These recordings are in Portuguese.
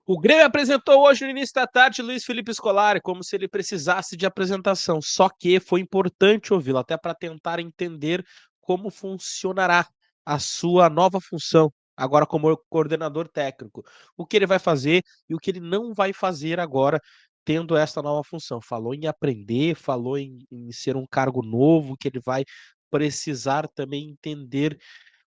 O Grêmio apresentou hoje no início da tarde Luiz Felipe Scolari, como se ele precisasse de apresentação, só que foi importante ouvi-lo, até para tentar entender como funcionará a sua nova função, agora como coordenador técnico. O que ele vai fazer e o que ele não vai fazer agora, tendo esta nova função. Falou em aprender, falou em ser um cargo novo, que ele vai precisar também entender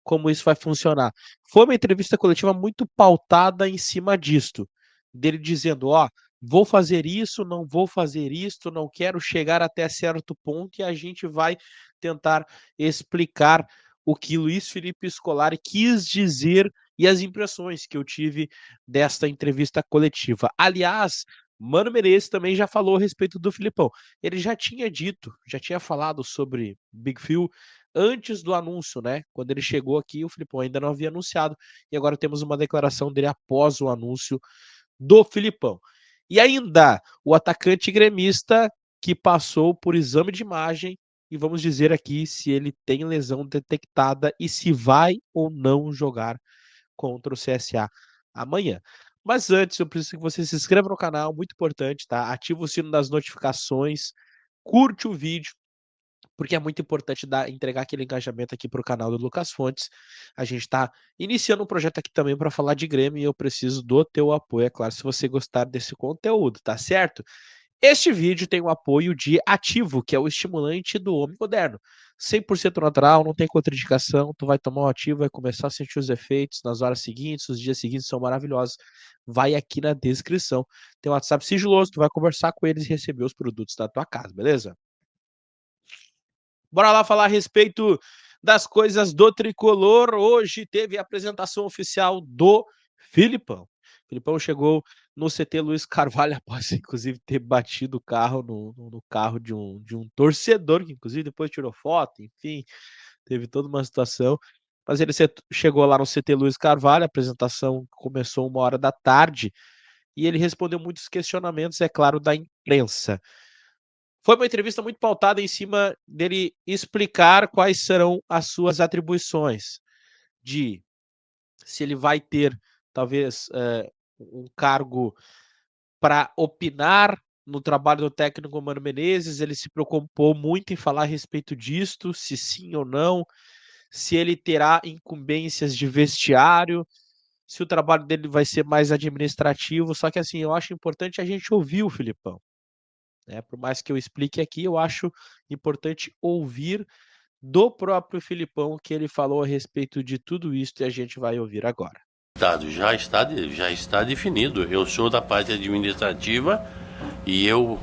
como isso vai funcionar. Foi uma entrevista coletiva muito pautada em cima disto, dele dizendo: "Ó, vou fazer isso, não vou fazer isto, não quero chegar até certo ponto", e a gente vai tentar explicar o que Luiz Felipe Scolari quis dizer e as impressões que eu tive desta entrevista coletiva. Aliás, Mano Menezes também já falou a respeito do Filipão. Ele já tinha dito, já tinha falado sobre Big Phil antes do anúncio, né? Quando ele chegou aqui, o Filipão ainda não havia anunciado, e agora temos uma declaração dele após o anúncio do Filipão. E ainda o atacante gremista que passou por exame de imagem, e vamos dizer aqui se ele tem lesão detectada e se vai ou não jogar contra o CSA amanhã. Mas antes, eu preciso que você se inscreva no canal, muito importante, tá? Ativa o sino das notificações, curte o vídeo, porque é muito importante entregar aquele engajamento aqui para o canal do Lucas Fontes. A gente está iniciando um projeto aqui também para falar de Grêmio e eu preciso do teu apoio, é claro, se você gostar desse conteúdo, tá certo? Este vídeo tem o apoio de Ativo, que é o estimulante do homem moderno. 100% natural, não tem contraindicação, tu vai tomar o Ativo, vai começar a sentir os efeitos nas horas seguintes, os dias seguintes são maravilhosos. Vai aqui na descrição. Tem um WhatsApp sigiloso, tu vai conversar com eles e receber os produtos da tua casa, beleza? Bora lá falar a respeito das coisas do tricolor. Hoje teve a apresentação oficial do Filipão. Filipão chegou no CT Luiz Carvalho após, inclusive, ter batido o carro no carro de um torcedor, que inclusive depois tirou foto, enfim, teve toda uma situação. Mas ele chegou lá no CT Luiz Carvalho, a apresentação começou 1h da tarde, e ele respondeu muitos questionamentos, é claro, da imprensa. Foi uma entrevista muito pautada em cima dele explicar quais serão as suas atribuições, de se ele vai ter talvez um cargo para opinar no trabalho do técnico Mano Menezes, ele se preocupou muito em falar a respeito disto, se sim ou não, se ele terá incumbências de vestiário, se o trabalho dele vai ser mais administrativo, só que assim, eu acho importante a gente ouvir o Filipão. Né? Por mais que eu explique aqui, eu acho importante ouvir do próprio Filipão o que ele falou a respeito de tudo isso e a gente vai ouvir agora. Já está definido. Eu sou da parte administrativa e eu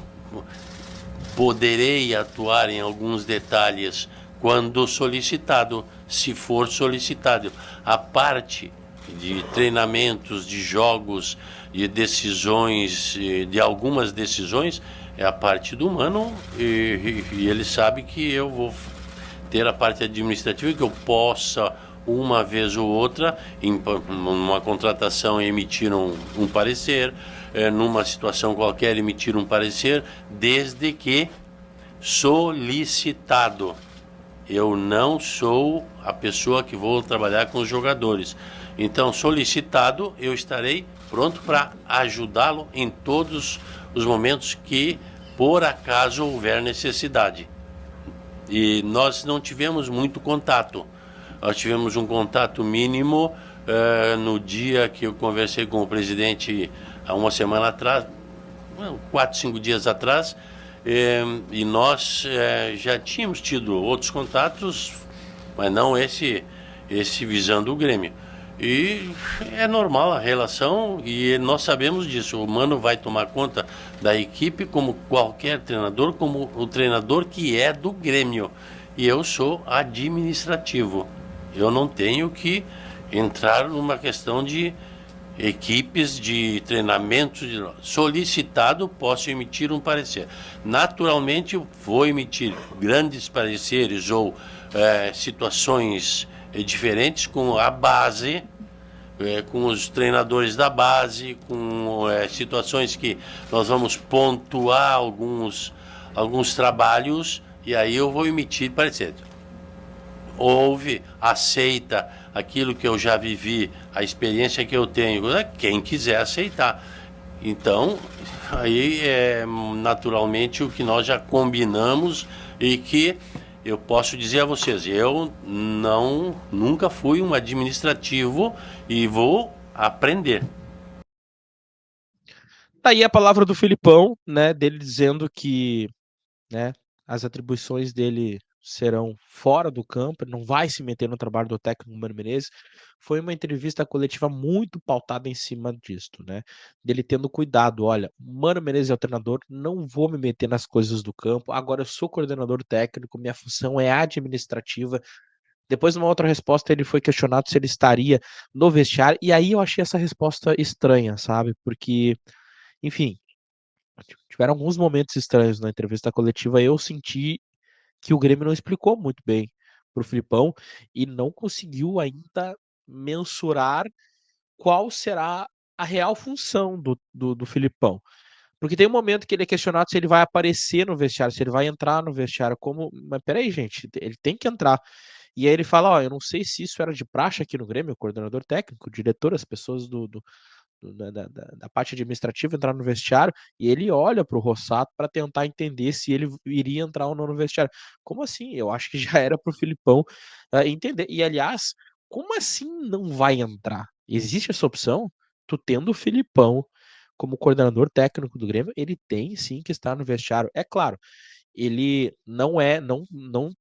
poderei atuar em alguns detalhes quando solicitado, se for solicitado. A parte de treinamentos, de jogos, de decisões, de algumas decisões, é a parte do Mano e ele sabe que eu vou ter a parte administrativa, que eu possa uma vez ou outra, em uma contratação, emitir um parecer, numa situação qualquer emitir um parecer, desde que solicitado. Eu não sou a pessoa que vou trabalhar com os jogadores. Então, solicitado, eu estarei pronto para ajudá-lo em todos os momentos que, por acaso, houver necessidade. E nós não tivemos muito contato. Nós tivemos um contato mínimo no dia que eu conversei com o presidente há uma semana atrás, 4, 5 dias atrás, e nós já tínhamos tido outros contatos, mas não esse visando o Grêmio. E é normal a relação e nós sabemos disso. O Mano vai tomar conta da equipe como qualquer treinador, como o treinador que é do Grêmio. E eu sou administrativo. Eu não tenho que entrar numa questão de equipes, de treinamento. Solicitado, posso emitir um parecer. Naturalmente, vou emitir grandes pareceres ou situações diferentes com a base, com os treinadores da base, com situações que nós vamos pontuar alguns trabalhos e aí eu vou emitir parecer. Ouve, aceita, aquilo que eu já vivi, a experiência que eu tenho, quem quiser aceitar. Então, aí é naturalmente o que nós já combinamos e que eu posso dizer a vocês, eu nunca fui um administrativo e vou aprender. Tá aí a palavra do Filipão, né, dele dizendo que, né, as atribuições dele serão fora do campo, ele não vai se meter no trabalho do técnico Mano Menezes. Foi uma entrevista coletiva muito pautada em cima disto, né? Dele tendo cuidado, olha, Mano Menezes é o treinador, não vou me meter nas coisas do campo. Agora eu sou coordenador técnico, minha função é administrativa. Depois, numa outra resposta, ele foi questionado se ele estaria no vestiário, e aí eu achei essa resposta estranha, sabe? Porque, enfim, tiveram alguns momentos estranhos na entrevista coletiva. Eu senti que o Grêmio não explicou muito bem pro Filipão e não conseguiu ainda mensurar qual será a real função do Filipão. Porque tem um momento que ele é questionado se ele vai aparecer no vestiário, se ele vai entrar no vestiário. Como. Mas peraí, gente, ele tem que entrar. E aí ele fala: Ó, eu não sei se isso era de praxe aqui no Grêmio, o coordenador técnico, o diretor, as pessoas da parte administrativa entrar no vestiário, e ele olha para o Rossato para tentar entender se ele iria entrar ou não no vestiário. Como assim? Eu acho que já era para o Filipão entender. E aliás, como assim não vai entrar? Existe essa opção? Tu tendo o Filipão como coordenador técnico do Grêmio, ele tem sim que estar no vestiário. É claro, ele não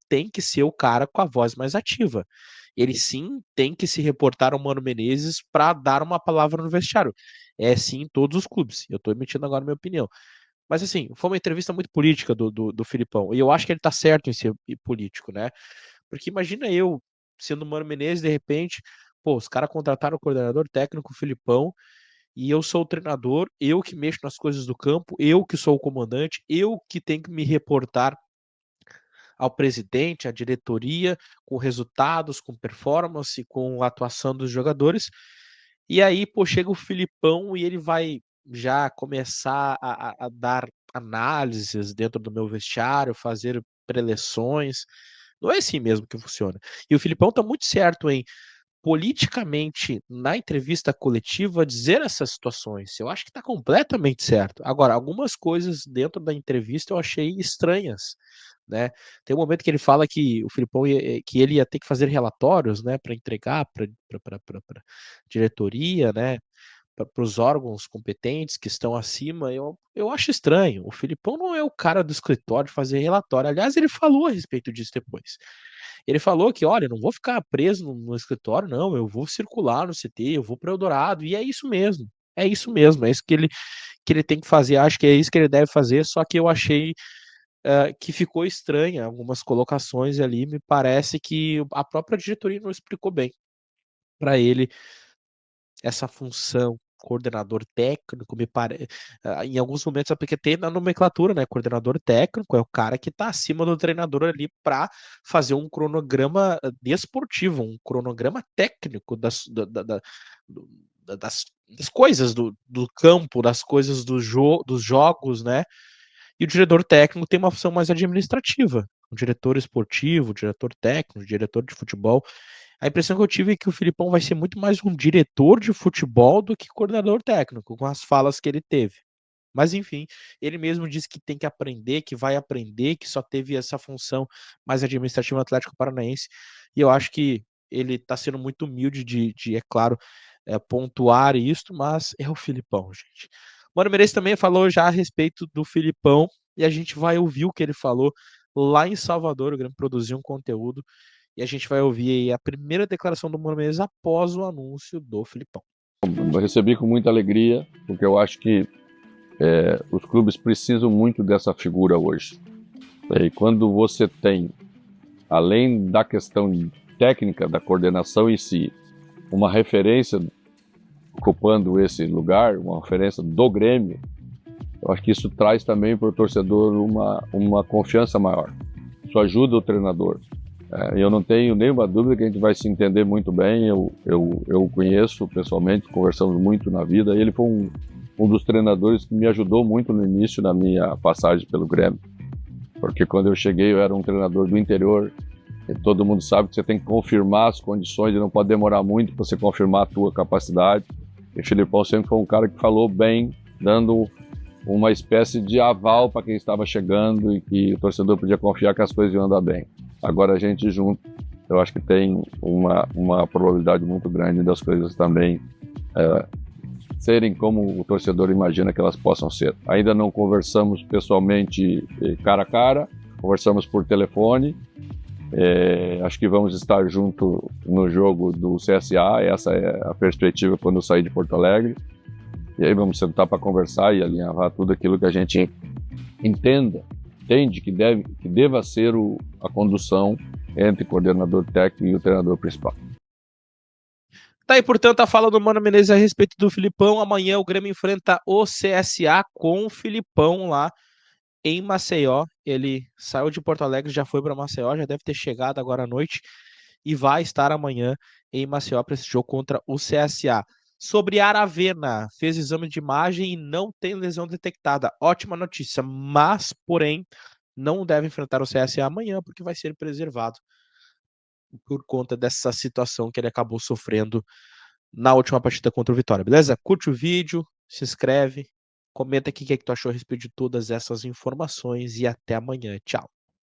tem que ser o cara com a voz mais ativa. Ele sim tem que se reportar ao Mano Menezes para dar uma palavra no vestiário. É sim em todos os clubes. Eu estou emitindo agora minha opinião. Mas assim, foi uma entrevista muito política do Filipão. E eu acho que ele está certo em ser político, né? Porque imagina eu sendo o Mano Menezes, de repente, pô, os caras contrataram o coordenador técnico, o Filipão, e eu sou o treinador, eu que mexo nas coisas do campo, eu que sou o comandante, eu que tenho que me reportar ao presidente, à diretoria, com resultados, com performance, com a atuação dos jogadores. E aí, pô, chega o Filipão e ele vai já começar a dar análises dentro do meu vestiário, fazer preleções. Não é assim mesmo que funciona. E o Filipão tá muito certo em politicamente, na entrevista coletiva, dizer essas situações. Eu acho que está completamente certo. Agora, algumas coisas dentro da entrevista eu achei estranhas, né? Tem um momento que ele fala que o Filipão que ele ia ter que fazer relatórios, né, para entregar para diretoria, né, para os órgãos competentes que estão acima. Eu acho estranho. O Filipão não é o cara do escritório de fazer relatório. Aliás, ele falou a respeito disso depois. Ele falou que, olha, não vou ficar preso no escritório, não, eu vou circular no CT, eu vou para Eldorado, e é isso mesmo. É isso mesmo, é isso que ele tem que fazer, acho que é isso que ele deve fazer, só que eu achei que ficou estranha algumas colocações ali, me parece que a própria diretoria não explicou bem para ele essa função, coordenador técnico, em alguns momentos é porque tem na nomenclatura, né? Coordenador técnico é o cara que está acima do treinador ali para fazer um cronograma desportivo, um cronograma técnico das coisas do campo, das coisas dos jogos, né? E o diretor técnico tem uma função mais administrativa. O diretor esportivo, o diretor técnico, o diretor de futebol. A impressão que eu tive é que o Filipão vai ser muito mais um diretor de futebol do que coordenador técnico, com as falas que ele teve. Mas enfim, ele mesmo disse que tem que aprender, que vai aprender, que só teve essa função mais administrativa no Atlético Paranaense. E eu acho que ele está sendo muito humilde é claro, pontuar isto, mas é o Filipão, gente. O Mano Menezes também falou já a respeito do Filipão, e a gente vai ouvir o que ele falou lá em Salvador. O Grêmio produziu um conteúdo e a gente vai ouvir aí a primeira declaração do Mano Menezes após o anúncio do Filipão. Eu recebi com muita alegria, porque eu acho que os clubes precisam muito dessa figura hoje. E quando você tem, além da questão técnica, da coordenação em si, uma referência ocupando esse lugar, uma referência do Grêmio, eu acho que isso traz também para o torcedor uma confiança maior. Isso ajuda o treinador. Eu não tenho nenhuma dúvida que a gente vai se entender muito bem. Eu o conheço pessoalmente, conversamos muito na vida. Ele foi um dos treinadores que me ajudou muito no início da minha passagem pelo Grêmio. Porque quando eu cheguei eu era um treinador do interior, E todo mundo sabe que você tem que confirmar as condições e não pode demorar muito para você confirmar a tua capacidade. E o Filipão sempre foi um cara que falou bem, dando uma espécie de aval para quem estava chegando e que o torcedor podia confiar que as coisas iam andar bem. Agora a gente junto, eu acho que tem uma probabilidade muito grande das coisas também serem como o torcedor imagina que elas possam ser. Ainda não conversamos pessoalmente cara a cara, conversamos por telefone. Acho que vamos estar junto no jogo do CSA, essa é a perspectiva quando eu sair de Porto Alegre. E aí vamos sentar para conversar e alinhavar tudo aquilo que a gente entende que deva ser a condução entre o coordenador técnico e o treinador principal. Tá aí, portanto, a fala do Mano Menezes a respeito do Filipão. Amanhã o Grêmio enfrenta o CSA com o Filipão lá em Maceió. Ele saiu de Porto Alegre, já foi para Maceió, já deve ter chegado agora à noite e vai estar amanhã em Maceió para esse jogo contra o CSA. Sobre Aravena, fez exame de imagem e não tem lesão detectada. Ótima notícia, mas, porém, não deve enfrentar o CSA amanhã porque vai ser preservado por conta dessa situação que ele acabou sofrendo na última partida contra o Vitória, beleza? Curte o vídeo, se inscreve, comenta aqui o que tu achou a respeito de todas essas informações e até amanhã. Tchau.